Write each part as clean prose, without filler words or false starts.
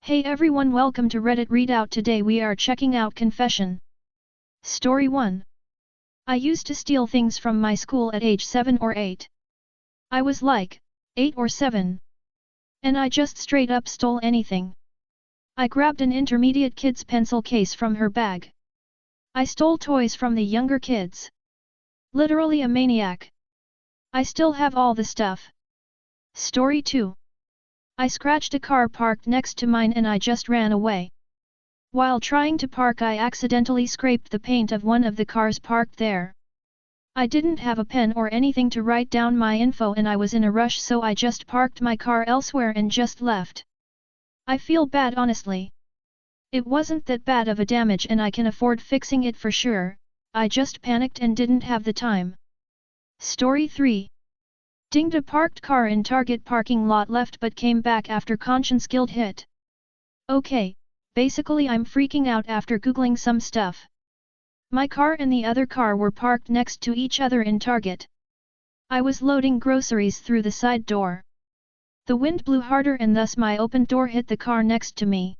Hey everyone, welcome to Reddit Readout. Today we are checking out Confession. Story 1. I used to steal things from my school at age 7 or 8. I was like 8 or 7. And I just straight up stole anything. I grabbed an intermediate kid's pencil case from her bag. I stole toys from the younger kids. Literally a maniac. I still have all the stuff. Story 2. I scratched a car parked next to mine and I just ran away. While trying to park, I accidentally scraped the paint of one of the cars parked there. I didn't have a pen or anything to write down my info and I was in a rush, so I just parked my car elsewhere and just left. I feel bad, honestly. It wasn't that bad of a damage and I can afford fixing it for sure. I just panicked and didn't have the time. Story 3. Dinged a parked car in Target parking lot, left but came back after conscience guilt hit. Okay, basically I'm freaking out after googling some stuff. My car and the other car were parked next to each other in Target. I was loading groceries through the side door. The wind blew harder and thus my open door hit the car next to me.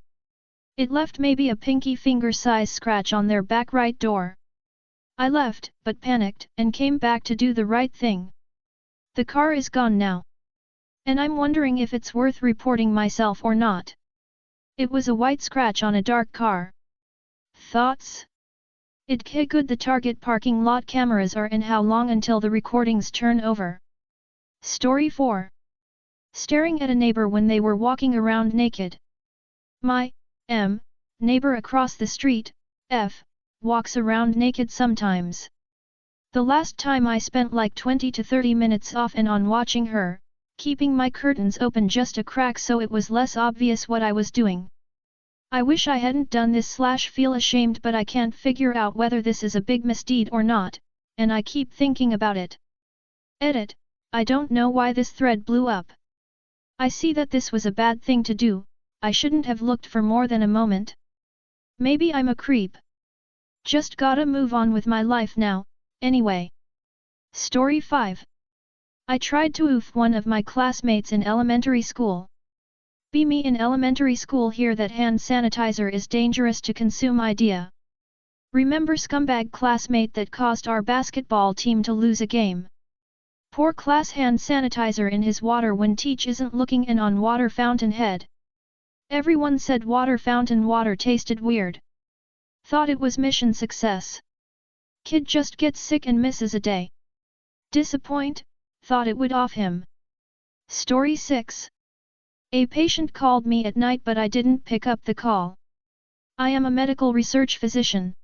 It left maybe a pinky finger size scratch on their back right door. I left, but panicked, and came back to do the right thing. The car is gone now. And I'm wondering if it's worth reporting myself or not. It was a white scratch on a dark car. Thoughts? It'd good the Target parking lot cameras are, and how long until the recordings turn over. Story 4. Staring at a neighbor when they were walking around naked. My neighbor across the street, walks around naked sometimes. The last time I spent like 20 to 30 minutes off and on watching her, keeping my curtains open just a crack so it was less obvious what I was doing. I wish I hadn't done this / feel ashamed, but I can't figure out whether this is a big misdeed or not, and I keep thinking about it. Edit. I don't know why this thread blew up. I see that this was a bad thing to do. I shouldn't have looked for more than a moment. Maybe I'm a creep. Just gotta move on with my life now. Anyway. Story 5. I tried to oof one of my classmates in elementary school. Be me in elementary school here that hand sanitizer is dangerous to consume idea. Remember scumbag classmate that caused our basketball team to lose a game? Pour class hand sanitizer in his water when teach isn't looking and on water fountain head. Everyone said water fountain water tasted weird. Thought it was mission success. Kid just gets sick and misses a day. Disappoint, thought it would off him. Story 6. A patient called me at night but I didn't pick up the call. I am a medical research physician.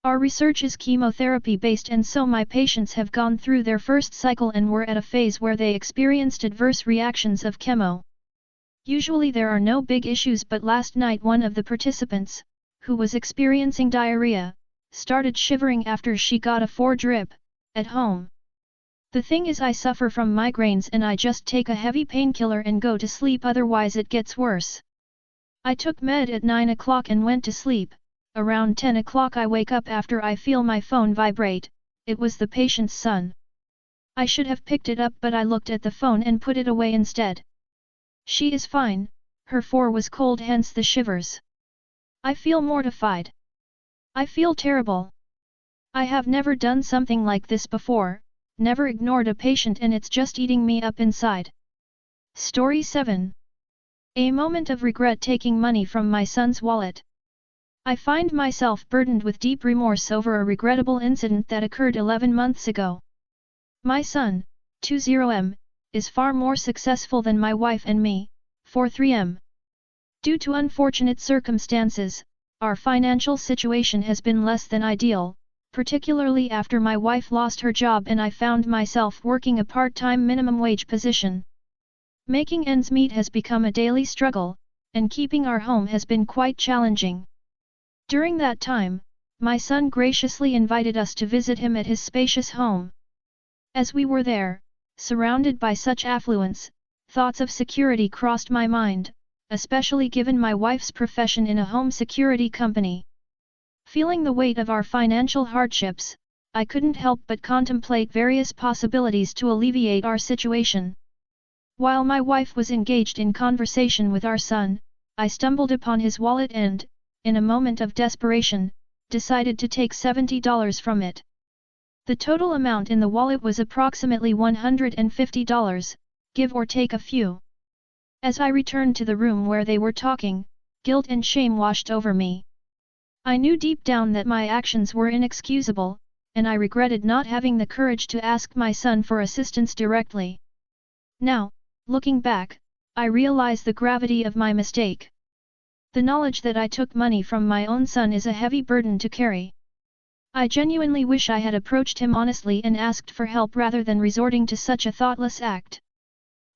Our research is chemotherapy based, and so my patients have gone through their first cycle and were at a phase where they experienced adverse reactions of chemo. Usually there are no big issues, but last night one of the participants, who was experiencing diarrhea, started shivering after she got a 4-drip at home. The thing is, I suffer from migraines and I just take a heavy painkiller and go to sleep, otherwise it gets worse. I took med at 9 o'clock and went to sleep. Around 10 o'clock I wake up after I feel my phone vibrate. It was the patient's son. I should have picked it up, but I looked at the phone and put it away instead. She is fine, her 4 was cold, hence the shivers. I feel mortified. I feel terrible. I have never done something like this before, never ignored a patient, and it's just eating me up inside. Story 7. A moment of regret taking money from my son's wallet. I find myself burdened with deep remorse over a regrettable incident that occurred 11 months ago. My son, 20M, is far more successful than my wife and me, 43M. Due to unfortunate circumstances, our financial situation has been less than ideal, particularly after my wife lost her job and I found myself working a part-time minimum wage position. Making ends meet has become a daily struggle, and keeping our home has been quite challenging. During that time, my son graciously invited us to visit him at his spacious home. As we were there, surrounded by such affluence, thoughts of security crossed my mind, especially given my wife's profession in a home security company. Feeling the weight of our financial hardships, I couldn't help but contemplate various possibilities to alleviate our situation. While my wife was engaged in conversation with our son, I stumbled upon his wallet and, in a moment of desperation, decided to take $70 from it. The total amount in the wallet was approximately $150, give or take a few. As I returned to the room where they were talking, guilt and shame washed over me. I knew deep down that my actions were inexcusable, and I regretted not having the courage to ask my son for assistance directly. Now, looking back, I realize the gravity of my mistake. The knowledge that I took money from my own son is a heavy burden to carry. I genuinely wish I had approached him honestly and asked for help rather than resorting to such a thoughtless act.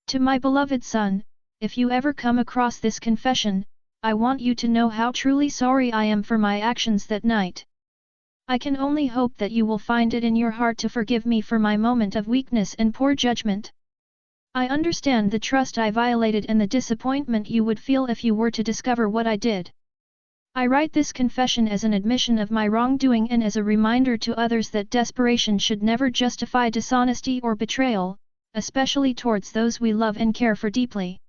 To my beloved son, if you ever come across this confession, I want you to know how truly sorry I am for my actions that night. I can only hope that you will find it in your heart to forgive me for my moment of weakness and poor judgment. I understand the trust I violated and the disappointment you would feel if you were to discover what I did. I write this confession as an admission of my wrongdoing and as a reminder to others that desperation should never justify dishonesty or betrayal, especially towards those we love and care for deeply.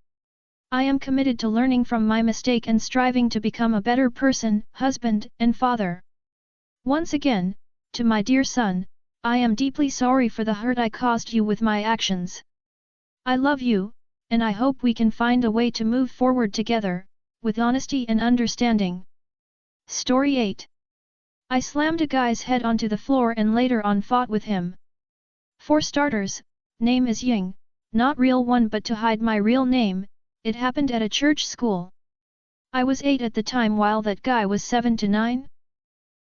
I am committed to learning from my mistake and striving to become a better person, husband, and father. Once again, to my dear son, I am deeply sorry for the hurt I caused you with my actions. I love you, and I hope we can find a way to move forward together, with honesty and understanding. Story 8. I slammed a guy's head onto the floor and later on fought with him. For starters, name is Ying, not real one, but to hide my real name, it happened at a church school. I was 8 at the time while that guy was 7 to 9.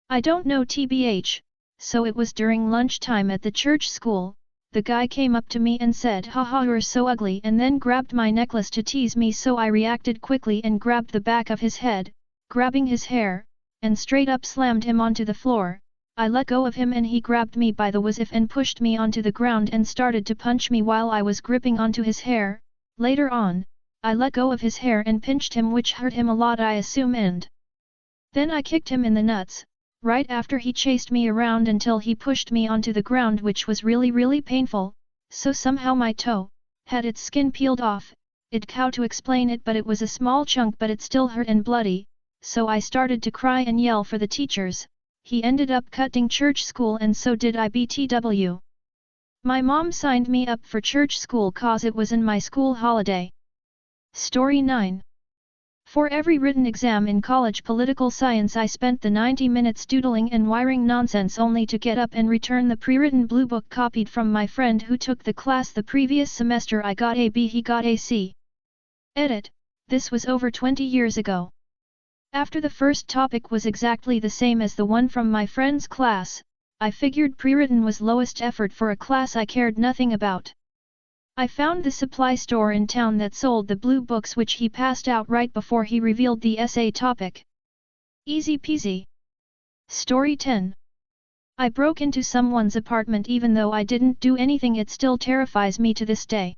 I don't know tbh, so it was during lunchtime at the church school. The guy came up to me and said, "Haha, you're so ugly," and then grabbed my necklace to tease me, so I reacted quickly and grabbed the back of his head, grabbing his hair, and straight up slammed him onto the floor. I let go of him and he grabbed me by the wasif and pushed me onto the ground and started to punch me while I was gripping onto his hair. Later on, I let go of his hair and pinched him, which hurt him a lot, I assume, and then I kicked him in the nuts. Right after he chased me around until he pushed me onto the ground, which was really painful, so somehow my toe had its skin peeled off. It how to explain it, but it was a small chunk, but it still hurt and bloody, so I started to cry and yell for the teachers. He ended up cutting church school and so did I, BTW. My mom signed me up for church school cause it was in my school holiday. Story 9. For every written exam in college political science I spent the 90 minutes doodling and wiring nonsense only to get up and return the pre-written blue book copied from my friend who took the class the previous semester. I got a B, he got a C. Edit. This was over 20 years ago. After the first topic was exactly the same as the one from my friend's class, I figured pre-written was lowest effort for a class I cared nothing about. I found the supply store in town that sold the blue books, which he passed out right before he revealed the essay topic. Easy peasy. Story 10. I broke into someone's apartment even though I didn't do anything. It still terrifies me to this day.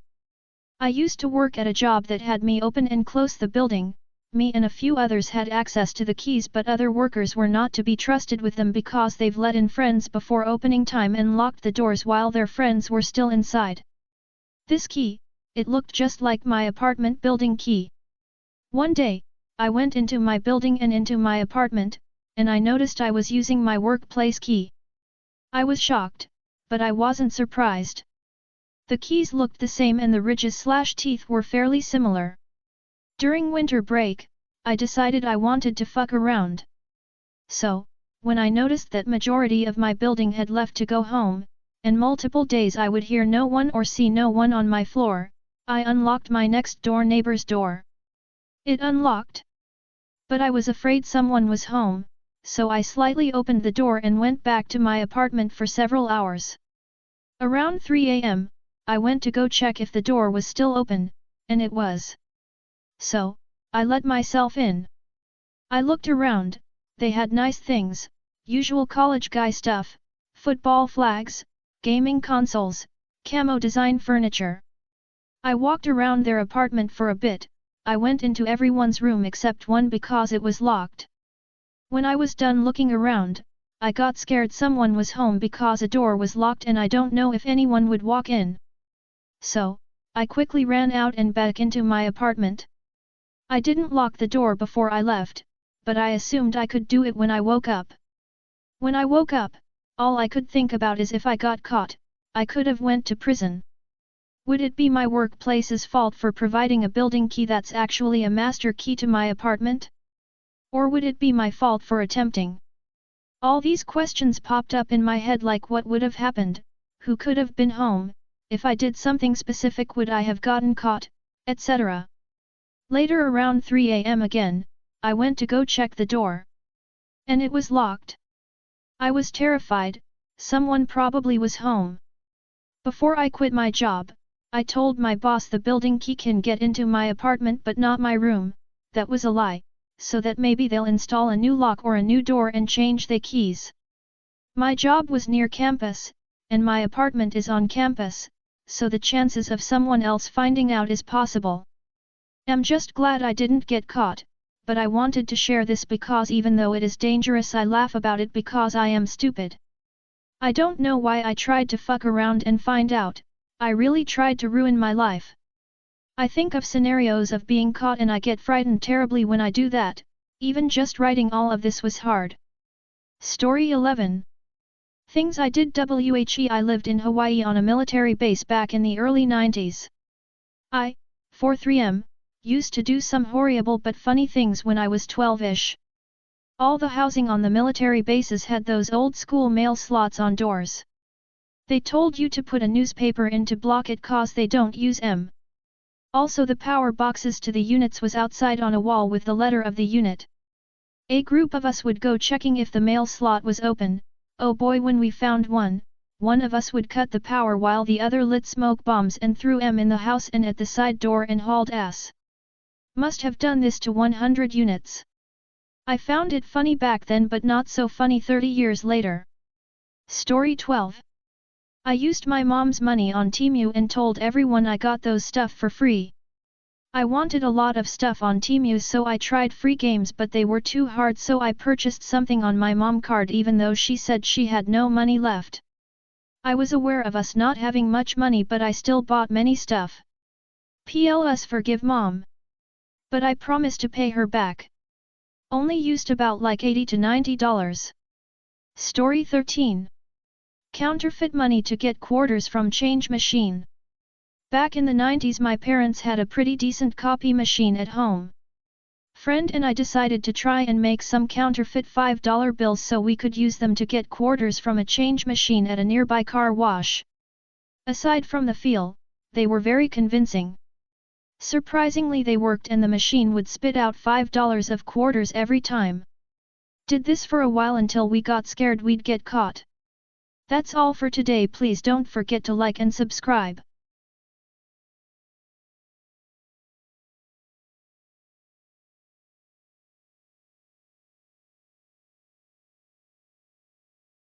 I used to work at a job that had me open and close the building. Me and a few others had access to the keys, but other workers were not to be trusted with them because they've let in friends before opening time and locked the doors while their friends were still inside. This key, it looked just like my apartment building key. One day, I went into my building and into my apartment, and I noticed I was using my workplace key. I was shocked, but I wasn't surprised. The keys looked the same and the ridges/teeth were fairly similar. During winter break, I decided I wanted to fuck around. So, when I noticed that majority of my building had left to go home, and multiple days I would hear no one or see no one on my floor, I unlocked my next door neighbor's door. It unlocked. But I was afraid someone was home, so I slightly opened the door and went back to my apartment for several hours. Around 3 a.m., I went to go check if the door was still open, and it was. So, I let myself in. I looked around. They had nice things, usual college guy stuff, football flags, gaming consoles, camo design furniture. I walked around their apartment for a bit. I went into everyone's room except one because it was locked. When I was done looking around, I got scared someone was home because a door was locked and I don't know if anyone would walk in. So, I quickly ran out and back into my apartment. I didn't lock the door before I left, but I assumed I could do it when I woke up. When I woke up, all I could think about is if I got caught, I could have went to prison. Would it be my workplace's fault for providing a building key that's actually a master key to my apartment? Or would it be my fault for attempting? All these questions popped up in my head, like what would have happened, who could have been home, if I did something specific, would I have gotten caught, etc. Later around 3 AM again, I went to go check the door. And it was locked. I was terrified, someone probably was home. Before I quit my job, I told my boss the building key can get into my apartment but not my room. That was a lie, so that maybe they'll install a new lock or a new door and change the keys. My job was near campus, and my apartment is on campus, so the chances of someone else finding out is possible. I'm just glad I didn't get caught, but I wanted to share this because even though it is dangerous, I laugh about it because I am stupid. I don't know why I tried to fuck around and find out. I really tried to ruin my life. I think of scenarios of being caught and I get frightened terribly when I do that. Even just writing all of this was hard. Story 11. Things I did. I lived in Hawaii on a military base back in the early 90s. I, 43M, used to do some horrible but funny things when I was 12-ish. All the housing on the military bases had those old school mail slots on doors. They told you to put a newspaper in to block it cause they don't use them. Also the power boxes to the units was outside on a wall with the letter of the unit. A group of us would go checking if the mail slot was open. Oh boy, when we found one of us would cut the power while the other lit smoke bombs and threw them in the house and at the side door and hauled ass. Must have done this to 100 units. I found it funny back then but not so funny 30 years later. Story 12. I used my mom's money on Temu and told everyone I got those stuff for free. I wanted a lot of stuff on Temu, so I tried free games but they were too hard, so I purchased something on my mom card even though she said she had no money left. I was aware of us not having much money but I still bought many stuff. PLS forgive mom. But I promised to pay her back. Only used about like $80 to $90. Story 13. Counterfeit money to get quarters from change machine. Back in the 90s my parents had a pretty decent copy machine at home. Friend and I decided to try and make some counterfeit $5 bills so we could use them to get quarters from a change machine at a nearby car wash. Aside from the feel, they were very convincing. Surprisingly they worked and the machine would spit out $5 of quarters every time. Did this for a while until we got scared we'd get caught. That's all for today. Please don't forget to like and subscribe.